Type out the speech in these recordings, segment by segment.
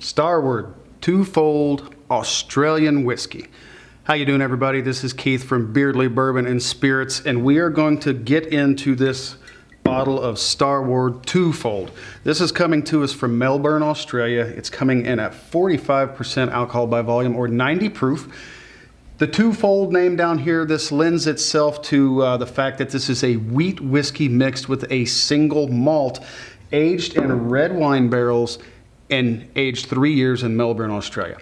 Starward Two-Fold Australian Whisky. How you doing, everybody? This is Keith from Beardley Bourbon and Spirits, and we are going to get into this bottle of Starward Two-Fold. This is coming to us from Melbourne, Australia. It's coming in at 45% alcohol by volume, or 90 proof. The Two-Fold name down here, this lends itself to the fact that this is a wheat whiskey mixed with a single malt, aged in red wine barrels and aged 3 years in Melbourne, Australia.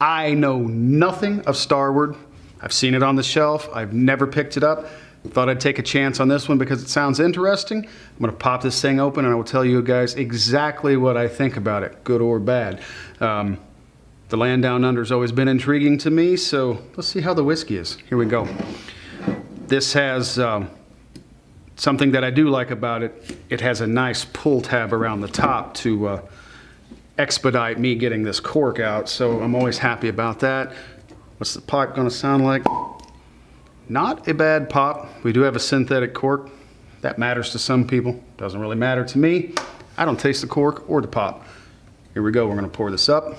I know nothing of Starward. I've seen it on the shelf. I've never picked it up. Thought I'd take a chance on this one because it sounds interesting. I'm gonna pop this thing open and I will tell you guys exactly what I think about it, good or bad. The land down under has always been intriguing to me, so let's see how the whiskey is. Here we go. This has something that I do like about it. It has a nice pull tab around the top to expedite me getting this cork out, so I'm always happy about that. What's the pop gonna sound like? Not a bad pop. We do have a synthetic cork. That matters to some people. Doesn't really matter to me. I don't taste the cork or the pop. Here we go, we're gonna pour this up.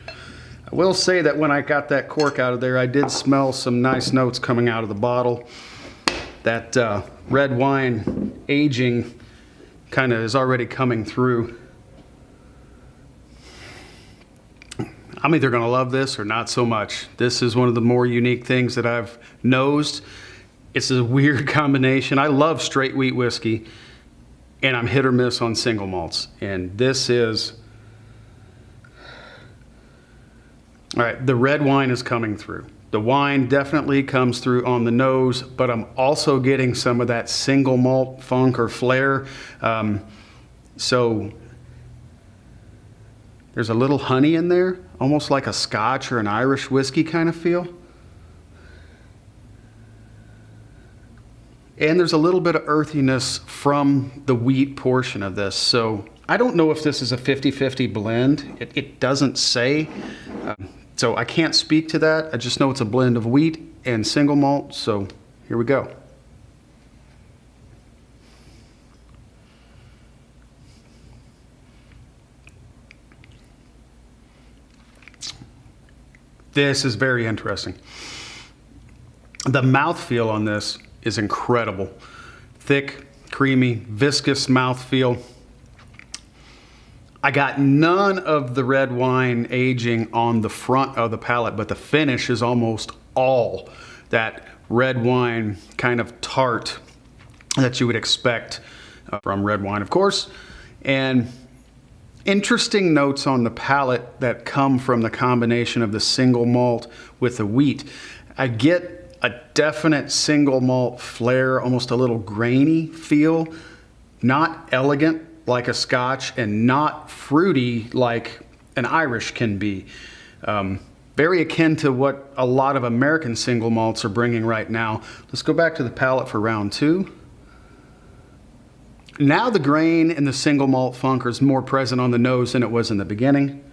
I will say that when I got that cork out of there, I did smell some nice notes coming out of the bottle. That red wine aging kind of is already coming through. I'm either gonna love this or not so much. This is one of the more unique things that I've nosed. It's a weird combination. I love straight wheat whiskey, and I'm hit or miss on single malts. And this is, all right, the red wine is coming through. The wine definitely comes through on the nose, but I'm also getting some of that single malt funk or flair. So there's a little honey in there, almost like a Scotch or an Irish whiskey kind of feel. And there's a little bit of earthiness from the wheat portion of this. So I don't know if this is a 50-50 blend. It doesn't say. So I can't speak to that. I just know it's a blend of wheat and single malt. So here we go. This is very interesting. The mouthfeel on this is incredible. Thick, creamy, viscous mouthfeel. I got none of the red wine aging on the front of the palate, but the finish is almost all that red wine kind of tart that you would expect from red wine, of course. And interesting notes on the palate that come from the combination of the single malt with the wheat. I get a definite single malt flair, almost a little grainy feel, not elegant like a Scotch and not fruity like an Irish can be. Very akin to what a lot of American single malts are bringing right now. Let's go back to the palate for round two. Now the grain and the single malt funk is more present on the nose than it was in the beginning.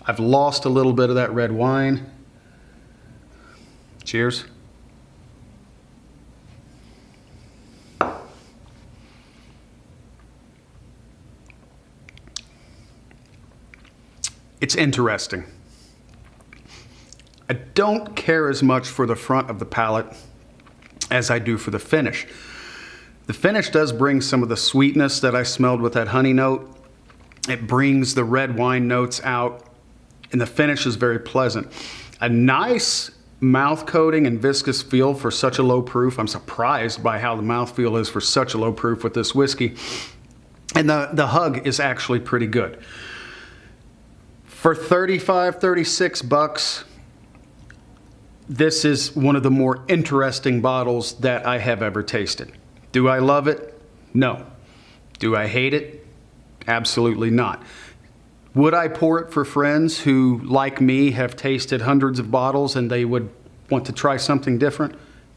I've lost a little bit of that red wine. Cheers. It's interesting. I don't care as much for the front of the palate as I do for the finish. The finish does bring some of the sweetness that I smelled with that honey note. It brings the red wine notes out, and the finish is very pleasant. A nice mouth coating and viscous feel for such a low proof. I'm surprised by how the mouth feel is for such a low proof with this whiskey. And the hug is actually pretty good. For 35, 36 bucks, this is one of the more interesting bottles that I have ever tasted. Do I love it? No. Do I hate it? Absolutely not. Would I pour it for friends who, like me, have tasted hundreds of bottles and they would want to try something different?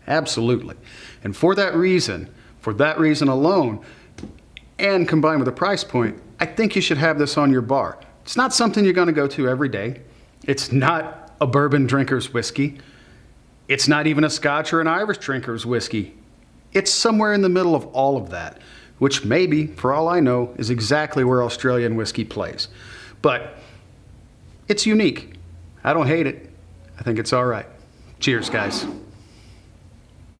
Absolutely. And for that reason alone, and combined with the price point, I think you should have this on your bar. It's not something you're going to go to every day. It's not a bourbon drinker's whiskey. It's not even a Scotch or an Irish drinker's whiskey. It's somewhere in the middle of all of that, which maybe, for all I know, is exactly where Australian whiskey plays. But It's unique. I don't hate it. I think it's all right. Cheers, guys.